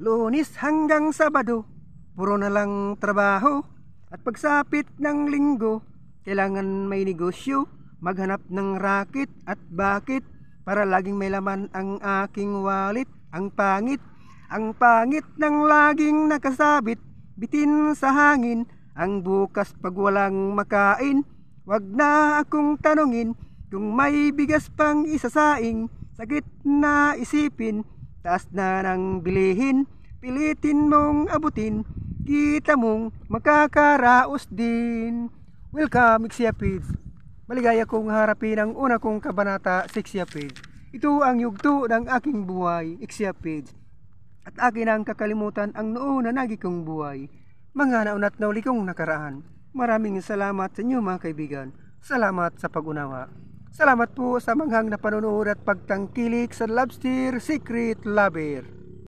Lunes hanggang Sabado, puro na lang trabaho. At pagsapit ng Linggo, kailangan may negosyo, maghanap ng raket at bakit para laging may laman ang aking wallet. Ang pangit ng laging nakasabit, bitin sa hangin, ang bukas pag walang makain. Wag na akong tanungin kung may bigas pang isasaing, sakit na isipin, taas na ng bilihin, pilitin mong abutin, kita mong makakaraos din. Welcome, Ixia Page. Maligaya kong harapin ang una kong kabanata sa Ixia Page. Ito ang yugto ng aking buhay, Ixia Page. At akin ang kakalimutan ang noon na nagi kong buhay. Mga naunat na uli kong nakaraan. Maraming salamat sa inyo mga kaibigan. Salamat sa pag-unawa. Salamat po sa manghang na panonood at pagtangkilik sa Lobster Secret Lover.